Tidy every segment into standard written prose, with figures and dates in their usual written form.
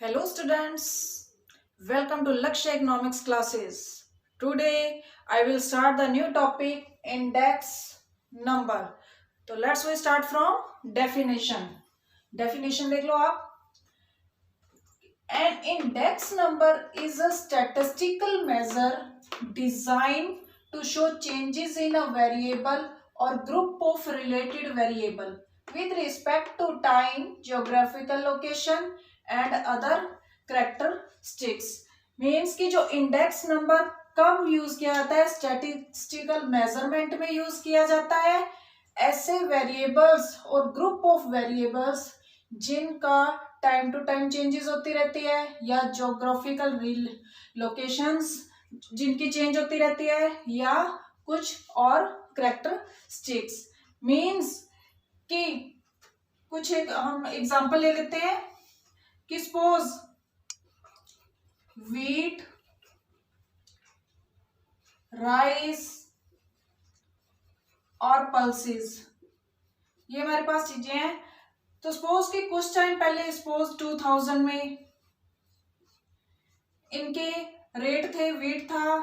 Hello students, welcome to Lakshya Economics classes. Today I will start the new topic index number. So let's we start from definition. Definition देख लो आप. An index number is a statistical measure designed to show changes in a variable or group of related variable with respect to time, geographical location and other characteristics. Means कि जो index number कब use किया जाता है, statistical measurement में use किया जाता है ऐसे वेरिएबल्स और ग्रुप ऑफ वेरिएबल्स जिनका टाइम टू टाइम चेंजेस होती रहती है या जोग्राफिकल लोकेशंस जिनकी चेंज होती रहती है या कुछ और कैरेक्टरिस्टिक्स. मींस कि कुछ हम एग्जांपल ले लेते हैं कि सपोज वीट, राइस और पल्सेस, ये हमारे पास चीजें हैं. तो सपोज कि कुछ टाइम पहले सपोज 2000 में इनके रेट थे, वीट था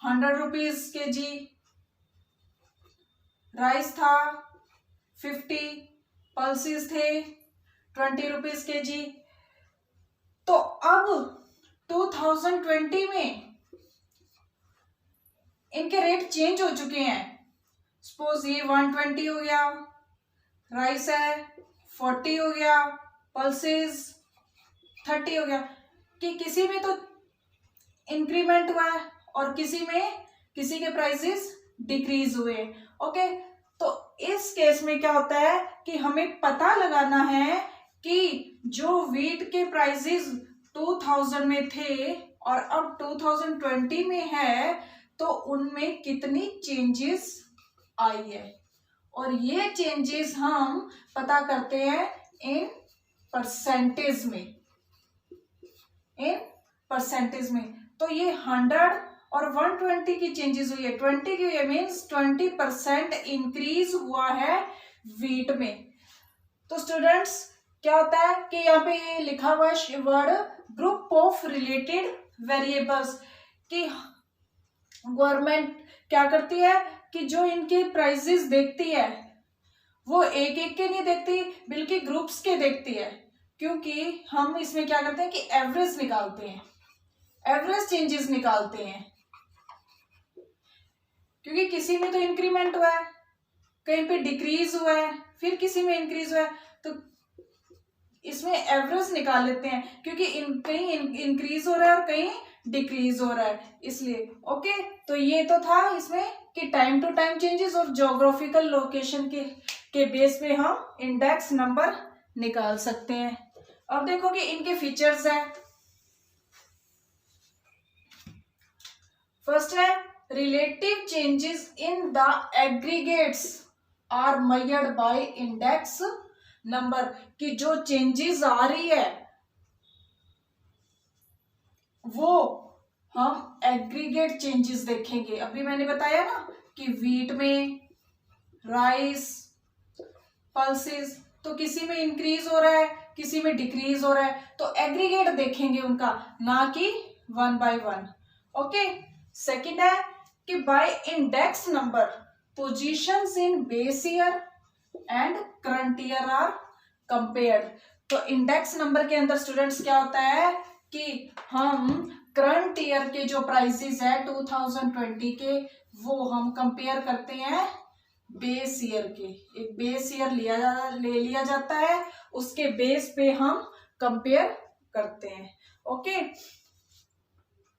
100 रुपीज के जी, राइस था 50, पल्सेस थे 20 रुपीज के जी. तो अब 2020 में इनके रेट चेंज हो चुके हैं. सपोज ये 120 हो गया, राइस है 40 हो गया, पल्सेस 30 हो गया. कि किसी में तो इंक्रीमेंट हुआ है और किसी के प्राइसेस डिक्रीज हुए. ओके, तो इस केस में क्या होता है कि हमें पता लगाना है कि जो वीट के प्राइसेस 2000 में थे और अब 2020 में है तो उनमें कितनी चेंजेस आई है. और ये चेंजेस हम पता करते हैं इन परसेंटेज में. तो ये 100 और 120 की चेंजेस हुई है, 20 की हुई है, मीन्स 20% इंक्रीज हुआ है वीट में. तो स्टूडेंट्स क्या होता है कि यहाँ पे ये लिखा हुआ है word group of related variables. कि गवर्नमेंट क्या करती है कि जो इनके प्राइसेस देखती है वो एक एक के नहीं देखती बल्कि ग्रुप्स के देखती है. क्योंकि हम इसमें क्या करते हैं कि एवरेज निकालते हैं, एवरेज चेंजेस निकालते हैं. क्योंकि किसी में तो इंक्रीमेंट हुआ है, कहीं पे डिक्रीज हुआ है, फिर किसी में इंक्रीज हुआ है, तो इसमें एवरेज निकाल लेते हैं. क्योंकि कहीं इंक्रीज हो रहा है और कहीं डिक्रीज हो रहा है, इसलिए. ओके, तो ये तो था इसमें कि टाइम टू टाइम चेंजेस और ज्योग्राफिकल लोकेशन के बेस पे हम इंडेक्स नंबर निकाल सकते हैं. अब देखो कि इनके फीचर्स हैं. फर्स्ट है relative changes in the aggregates are measured by index number. की जो चेंजेस आ रही है वो हम एग्रीगेट चेंजेस देखेंगे. अभी मैंने बताया ना कि वीट में, राइस, पल्सेस, तो किसी में इंक्रीज हो रहा है, किसी में डिक्रीज हो रहा है, तो एग्रीगेट देखेंगे उनका, ना कि one by one. Okay, second है कि by index number positions in base year and current year are compared. तो इंडेक्स नंबर के अंदर स्टूडेंट्स क्या होता है कि हम करंट ईयर के जो प्राइसेस है 2020 के वो हम कंपेयर करते हैं बेस ईयर के. एक बेस ईयर ले लिया जाता है, उसके बेस पे हम कंपेयर करते हैं. ओके,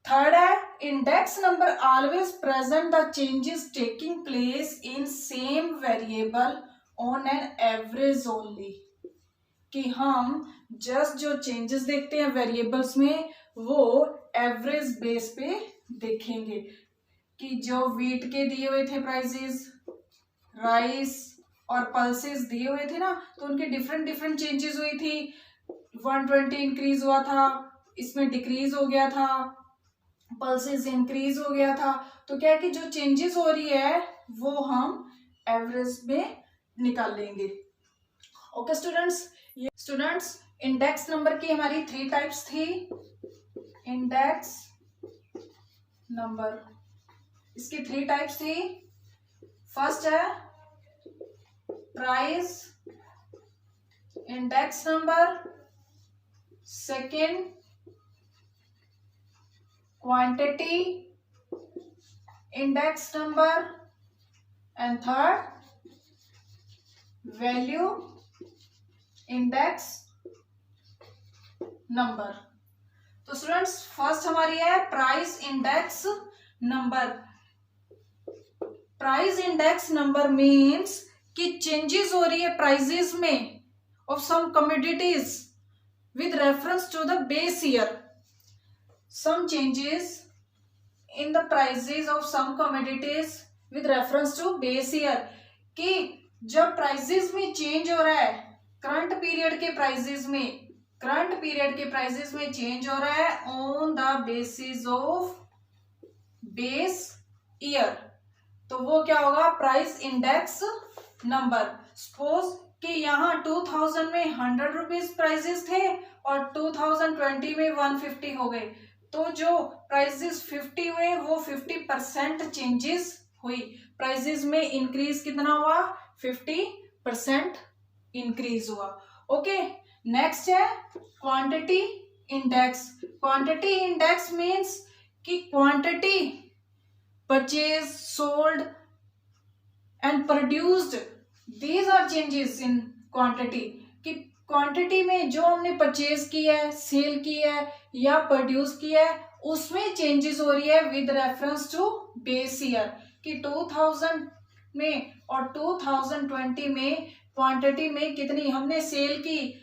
थर्ड है index number always present the changes taking place in same variable on an average only. कि हम जस्ट जो चेंजेस देखते हैं वेरिएबल्स में वो एवरेज बेस पे देखेंगे. कि जो वीट के दिए हुए थे प्राइसेस, राइस और पल्सेस दिए हुए थे ना, तो उनके डिफरेंट चेंजेस हुई थी. 120 इंक्रीज हुआ था, इसमें डिक्रीज हो गया था, पल्सेस इंक्रीज हो गया था. तो क्या है कि जो चेंजेस हो रही है वो हम एवरेज में निकाल लेंगे. ओके स्टूडेंट्स, इंडेक्स नंबर की हमारी 3 टाइप्स थी। इंडेक्स नंबर, इसकी 3 टाइप्स थी। फर्स्ट है price index number, second quantity index number, and third value index number. तो स्टूडेंट्स फर्स्ट हमारी है price index number. Price index number means कि चेंजेस हो रही है प्राइजेस में of some commodities with reference to the base year. Some changes in the prices of some commodities with reference to base year. कि जब prices में change हो रहा है, करंट पीरियड के प्राइसेस में चेंज हो रहा है on the basis of base year, तो वो क्या होगा? Price index number. सपोज कि यहाँ 2000 में 100 रुपीज प्राइजेस थे और 2020 में 150 हो गए, तो जो प्राइजेस 50 हुए वो 50% चेंजेस हुई। प्राइजेस में इंक्रीज कितना हुआ? 50% इंक्रीज हुआ। ओके, नेक्स्ट है quantity index. Quantity index means कि quantity purchase, sold and produced, these are changes in quantity. कि क्वांटिटी में जो हमने परचेज किया है, सेल किया है या प्रोड्यूस किया है, उसमें चेंजेस हो रही है with reference to base year. कि 2000 में और 2020 में क्वांटिटी में कितनी हमने सेल की।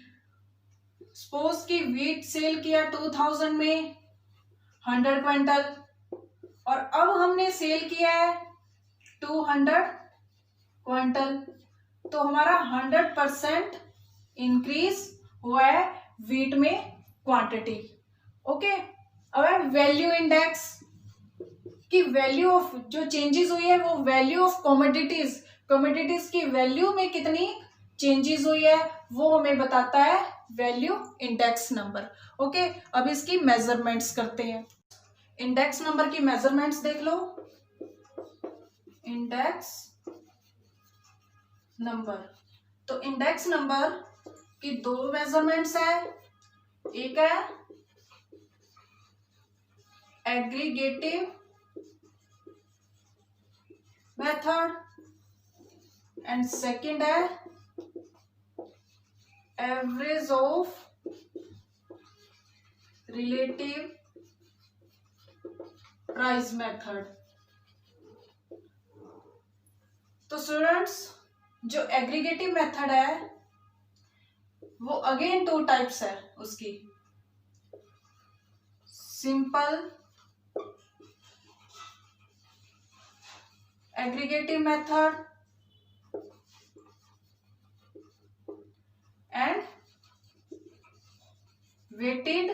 सपोज कि वीट सेल किया 2000 में 100 क्विंटल और अब हमने सेल किया है 200 क्विंटल, तो हमारा 100% इंक्रीज हुआ है वीट में क्वांटिटी। ओके, अब है वैल्यू इंडेक्स। की वैल्यू ऑफ जो चेंजेस हुई है वो वैल्यू ऑफ कमोडिटीज की वैल्यू में कितनी चेंजेस हुई है वो हमें बताता है वैल्यू इंडेक्स नंबर। ओके, अब इसकी मेजरमेंट्स करते हैं। इंडेक्स नंबर की मेजरमेंट्स देख लो। इंडेक्स नंबर, तो इंडेक्स नंबर की 2 मेजरमेंट्स है। एक है एग्रीगेटिव मेथड एंड सेकंड है average of relative price method. तो स्टूडेंट्स जो एग्रीगेटिव मेथड है वो अगेन 2 टाइप्स है उसकी। Simple aggregative method and weighted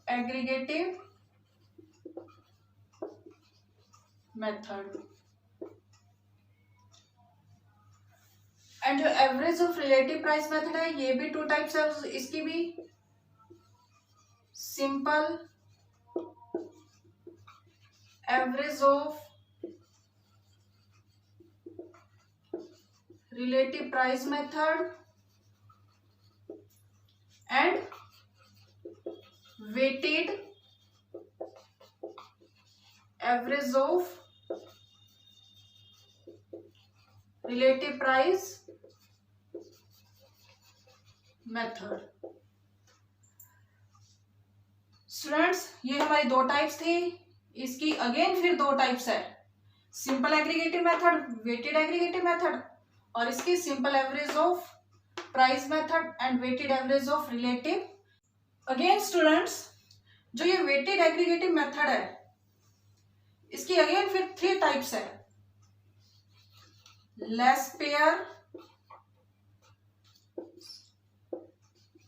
aggregative method. And जो average of relative price method है ये भी 2 टाइप्स है इसकी भी। Simple average of relative price method and weighted average of relative price method. Students ये हमारी 2 टाइप्स थी, इसकी अगेन फिर 2 टाइप्स है। Simple aggregative method, weighted aggregative method, और इसकी simple average of price method and weighted average of relative. Again students जो ये वेटेड एग्रीगेटिव मेथड है इसकी अगेन फिर 3 टाइप्स है। Laspeyres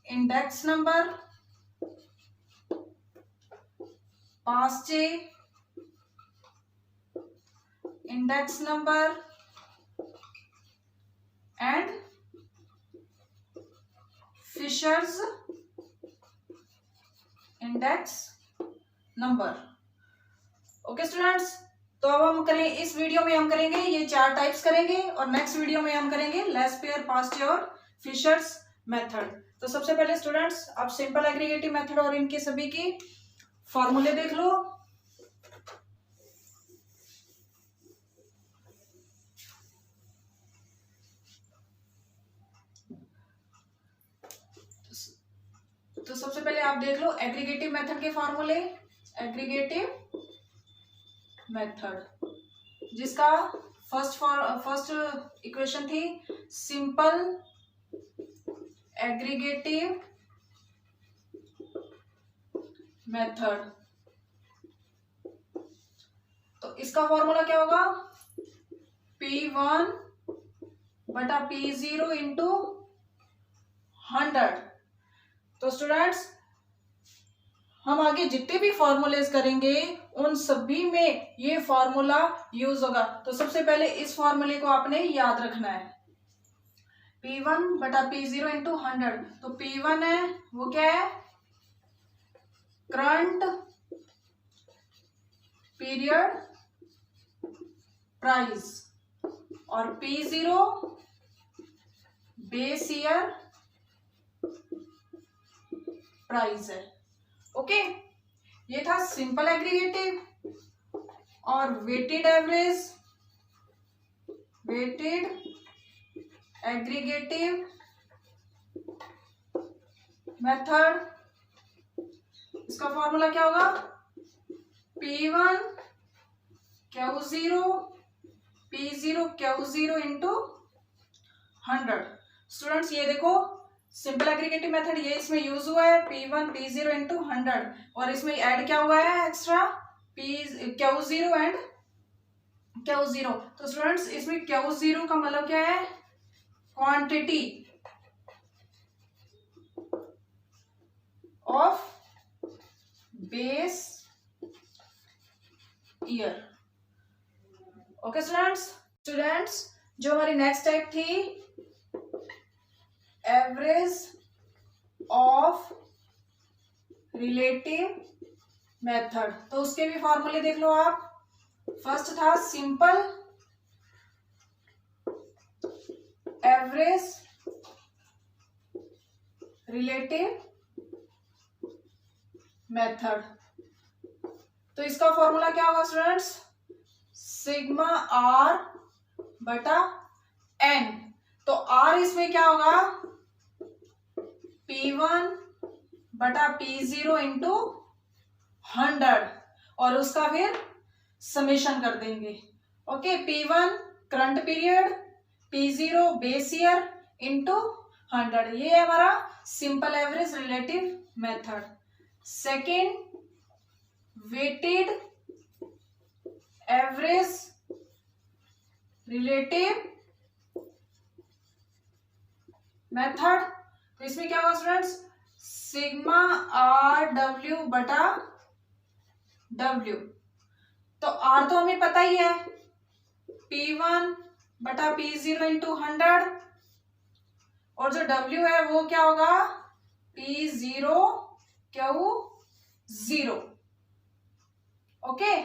index number, Paasche index number and Fisher's index number. Okay students, तो अब हम करें इस वीडियो में हम करेंगे ये 4 टाइप्स करेंगे और नेक्स्ट वीडियो में हम करेंगे लेस पेयर पास्ट और फिशर्स मेथड। तो सबसे पहले स्टूडेंट्स आप सिंपल एग्रीगेटिव मेथड और इनके सभी की फॉर्मूले देख लो। तो सबसे पहले आप देख लो एग्रीगेटिव मेथड के फॉर्मूले। एग्रीगेटिव मेथड जिसका फर्स्ट इक्वेशन थी सिंपल एग्रीगेटिव मेथड। तो इसका फॉर्मूला क्या होगा? P1 बटा P0 इंटू 100। तो स्टूडेंट्स हम आगे जितने भी फॉर्मूलेज करेंगे उन सभी में ये फॉर्मूला यूज होगा। तो सबसे पहले इस फॉर्मूले को आपने याद रखना है, P1 बटा P0 इंटू 100। तो P1 है वो क्या है? करंट पीरियड प्राइस और P0 बेस ईयर प्राइस है। ओके, ये था सिंपल एग्रीगेटिव और weighted average, weighted aggregative method. इसका फॉर्मूला क्या होगा? P1 Q0 P0 Q0 into 100। Students ये देखो सिंपल एग्रीगेटिव मेथड ये इसमें यूज हुआ है P1 P0 इंटू 100 और इसमें ऐड क्या हुआ है एक्स्ट्रा Q0 एंड Q0। तो स्टूडेंट्स इसमें Q0 का मतलब क्या है? Quantity of base year. Okay students जो हमारी नेक्स्ट टाइप थी एवरेज ऑफ रिलेटिव मेथड, तो उसके भी फॉर्मूले देख लो आप। फर्स्ट था सिंपल एवरेज रिलेटिव मेथड। तो इसका फॉर्मूला क्या होगा स्टूडेंट्स? सिग्मा आर बटा एन। तो आर इसमें क्या होगा? P1 बटा P0 इंटू 100 और उसका फिर समेशन कर देंगे। Okay, P1 current period, P0 base year into 100। ये है हमारा simple average relative method. Second weighted average relative method. तो इसमें क्या होगा स्टूडेंट्स? सिग्मा आर डब्ल्यू बटा डब्ल्यू। तो आर तो हमें पता ही है P1 बटा P0 इंटू 100 और जो डब्ल्यू है वो क्या होगा? P0 Q0। ओके,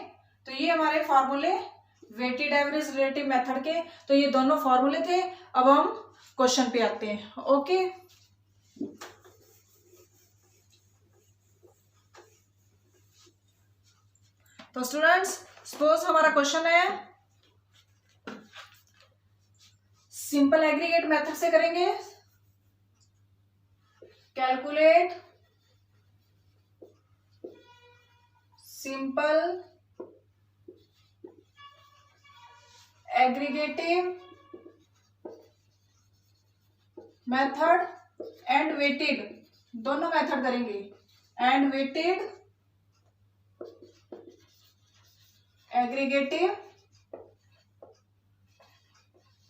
तो ये हमारे फॉर्मूले वेटेड एवरेज रिलेटिव मेथड के। तो ये दोनों फॉर्मूले थे। अब हम क्वेश्चन पे आते हैं। ओके, तो स्टूडेंट्स सपोज हमारा क्वेश्चन है सिंपल एग्रीगेट मेथड से करेंगे। Calculate simple aggregative method and weighted, दोनों मेथड करेंगे। And weighted aggregative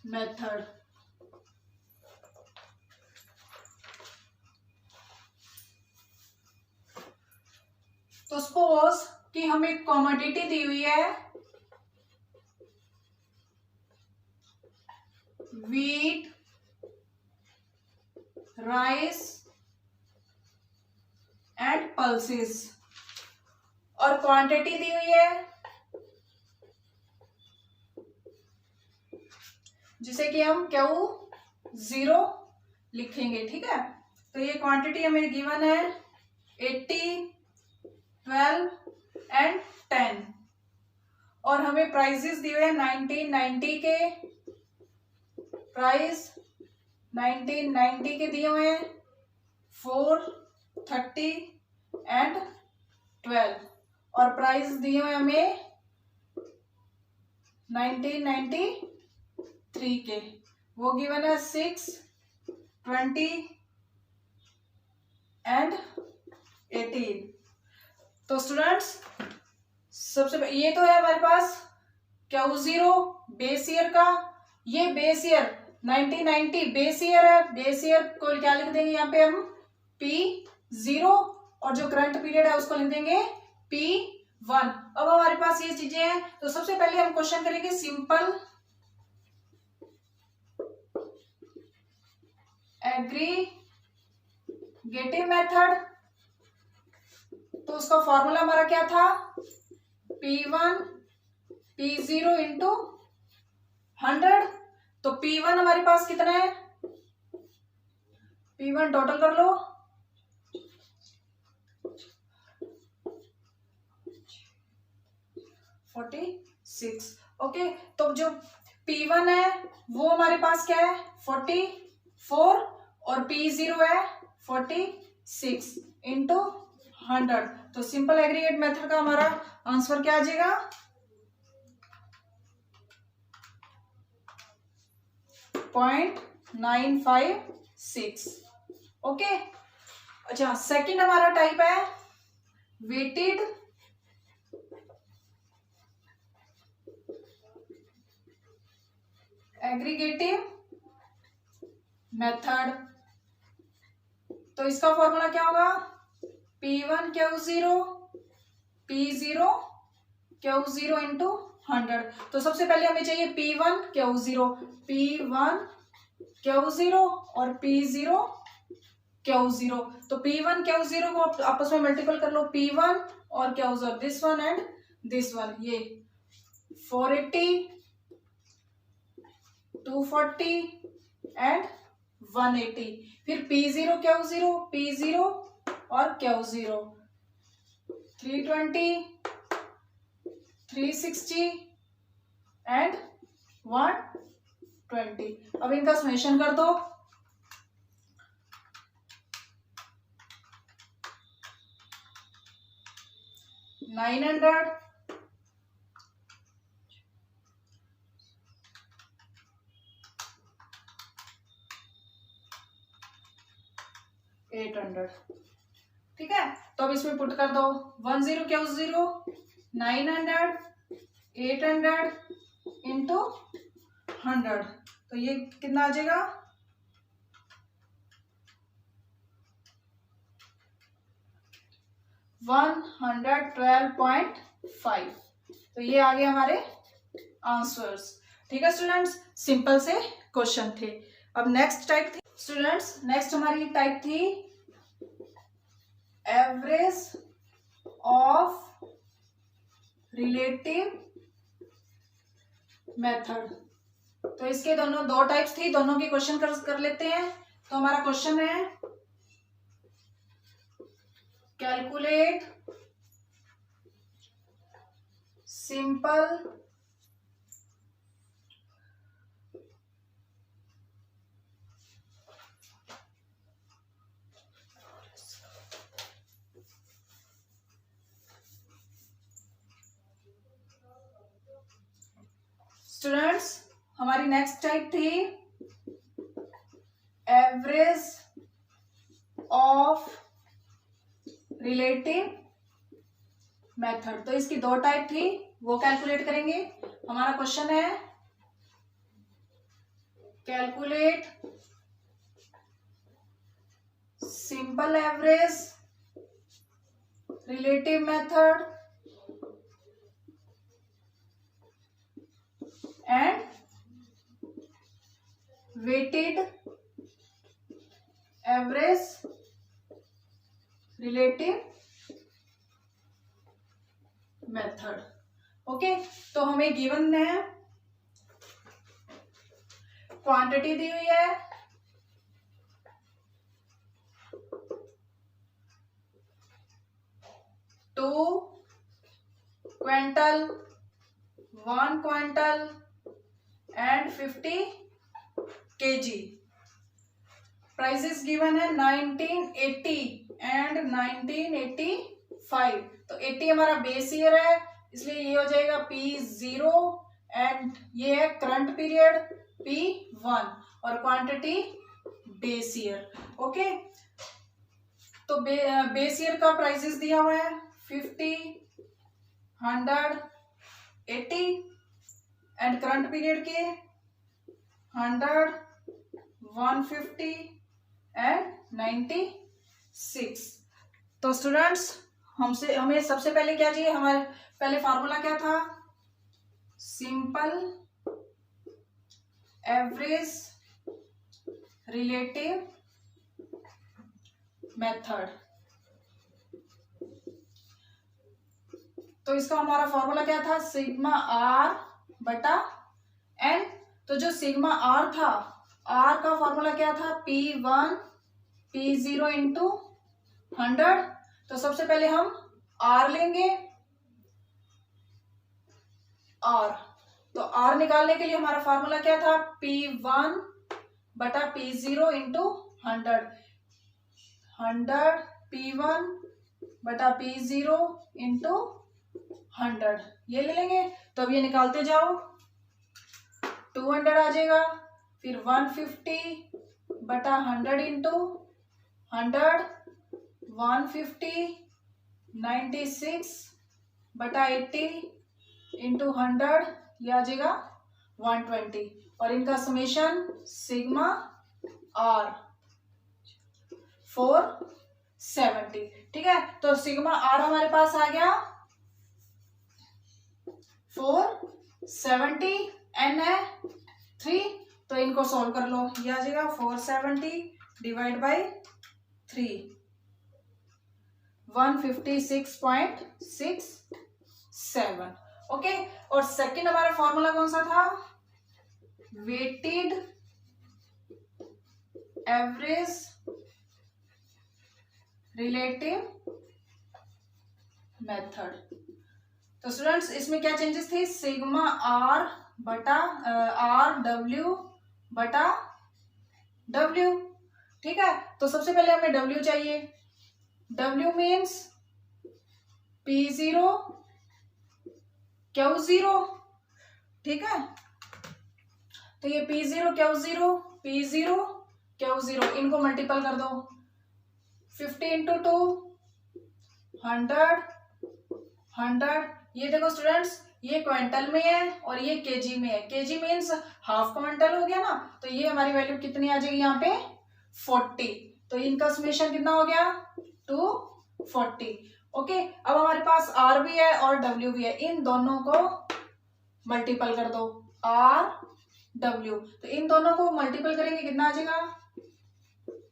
method. तो सपोज कि हमें कमोडिटी दी हुई है wheat, rice, एंड पल्सेस, और क्वांटिटी दी हुई है जिसे कि हम Q0 लिखेंगे, ठीक है। तो ये क्वांटिटी हमें गिवन है 80, 12 एंड 10, और हमें प्राइजेस दिए हुए हैं 1990 के, प्राइस 1990 के दिए हुए हैं 4, 30 एंड 12, और प्राइस दिए हुए हमें 1993 के, वो गिवन है 6, 20 एंड 18। तो स्टूडेंट्स सबसे ये तो है हमारे पास Q0 बेस ईयर का, ये बेस ईयर 1990 बेस ईयर है, बेस ईयर को क्या लिख देंगे यहाँ पे हम P0, और जो करंट पीरियड है उसको लिख देंगे P1। अब हमारे पास ये चीजें हैं, तो सबसे पहले हम क्वेश्चन करेंगे सिंपल एग्रीगेटिव मेथड। तो उसका फॉर्मूला हमारा क्या था, P1 P0 इंटू 100। तो P1 हमारे पास कितना है, P1 टोटल कर लो, 46। ओके, तो जो P1 है वो हमारे पास क्या है 44, और P0 है 46 इंटू 100। तो सिंपल एग्रीगेट मेथड का हमारा आंसर क्या आ जाएगा, 0.956। ओके, अच्छा सेकंड हमारा टाइप है वेटेड एग्रीगेटिव मेथड। तो इसका फॉर्मूला क्या होगा, P1 Q0 P0 Q0 into 100। तो सबसे पहले हमें चाहिए P1 Q0 और P0 Q0। तो P1 Q0 को आपस में मल्टीपल कर लो, P1 और Q0, this one and this one, ये 480, 240 एंड 180। फिर P0 Q0 P0 और Q0 320, 360 एंड 120। अब इनका समेशन कर दो, $900 $800, ठीक है। तो अब इसमें पुट कर दो 10 Q0 900 800 इंटू 100। तो ये कितना आ जाएगा, 112.5। तो ये आ गए हमारे आंसर्स, ठीक है स्टूडेंट्स। सिंपल से क्वेश्चन थे। अब नेक्स्ट टाइप थी स्टूडेंट्स, नेक्स्ट हमारी टाइप थी एवरेज ऑफ रिलेटिव मेथड। तो इसके दोनों दो टाइप्स थी, दोनों के क्वेश्चन कर लेते हैं। तो हमारा क्वेश्चन है कैलकुलेट सिंपल स्टूडेंट्स, हमारी नेक्स्ट टाइप थी एवरेज ऑफ रिलेटिव मेथड। तो इसकी दो टाइप थी, वो कैलकुलेट करेंगे। हमारा क्वेश्चन है calculate simple average relative method and weighted average relative method. Okay, तो हमें गिवन है, क्वांटिटी दी हुई है, 2 quintal, 1 quintal and 50 kg। Prices given है 1980 एंड 1985। तो 80 हमारा बेस ईयर है, इसलिए ये हो जाएगा P0 एंड ये है करंट पीरियड P1 और क्वांटिटी बेस ईयर। ओके, तो बेस ईयर का प्राइसेस दिया हुआ है 50, 100, 80 एंड करंट पीरियड के 100, 150 एंड 96। तो स्टूडेंट्स हमें सबसे पहले क्या चाहिए, हमारे पहले फार्मूला क्या था, सिंपल एवरेज रिलेटिव मेथड। तो इसका हमारा फॉर्मूला क्या था, सिग्मा आर बटा एन। तो जो सिग्मा आर था, आर का फॉर्मूला क्या था, P1 P0 इंटू 100। तो सबसे पहले हम आर लेंगे, आर। तो आर निकालने के लिए हमारा फॉर्मूला क्या था, P1 बटा P0 इंटू 100। 100 P1 बटा P0 इंटू 100 ये ले लेंगे। तो अब ये निकालते जाओ, 200 आ जाएगा, फिर 150 बटा 100 इंटू 100, 150, 96 बटा 80 इंटू 100 ये आ जाएगा 120 और इनका समेशन सिग्मा आर 470। ठीक है, तो सिग्मा आर हमारे पास आ गया 470, एन है 3। तो इनको सॉल्व कर लो, ये आ जाएगा 470 डिवाइड बाई 3, 156.67। ओके, और सेकंड हमारा फॉर्मूला कौन सा था, वेटेड एवरेज रिलेटिव मेथड। तो स्टूडेंट्स इसमें क्या चेंजेस थे, सिग्मा आर बटा आर डब्ल्यू बटा डब्ल्यू। ठीक है, तो सबसे पहले हमें डब्ल्यू चाहिए, डब्ल्यू मीन्स P0 Q0। ठीक है, तो ये P0 Q0 P0 Q0 इनको मल्टीपल कर दो, 50 इंटू 2 100 100। ये देखो स्टूडेंट्स, ये क्विंटल में है और ये केजी में है, केजी मीन्स हाफ क्विंटल हो गया ना। तो ये हमारी वैल्यू कितनी आ जाएगी यहाँ पे 40। तो इनका समेशन कितना हो गया 240। ओके, अब हमारे पास आर भी है और डब्ल्यू भी है, इन दोनों को मल्टीपल कर दो, आर डब्ल्यू। तो इन दोनों को मल्टीपल करेंगे कितना आ जाएगा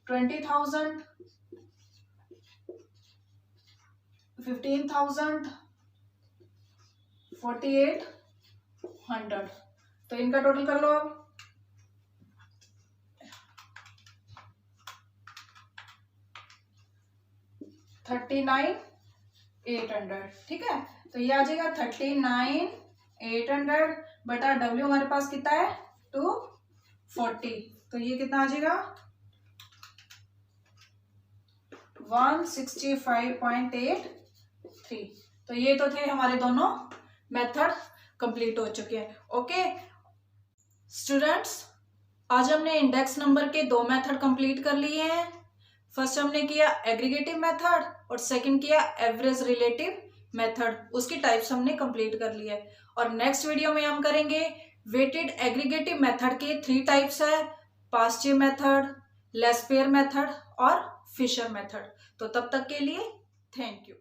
20,000, 15,000, 4,800। तो इनका टोटल कर लो अब, 39,800। ठीक है, तो ये आ जाएगा 39,800 बटा डब्ल्यू हमारे पास कितना है 240। तो ये कितना आ जाएगा 165.83। तो ये तो थे हमारे दोनों मेथड कंप्लीट हो चुके हैं। ओके स्टूडेंट्स, आज हमने इंडेक्स नंबर के 2 मेथड कंप्लीट कर लिए हैं। फर्स्ट हमने किया एग्रीगेटिव मेथड और सेकंड किया एवरेज रिलेटिव मेथड, उसकी टाइप्स हमने कंप्लीट कर लिया है। और नेक्स्ट वीडियो में हम करेंगे वेटेड एग्रीगेटिव मेथड के 3 टाइप्स है, पास्चे मेथड, लेस्पेयर मेथड और फिशर मेथड। तो तब तक के लिए थैंक यू।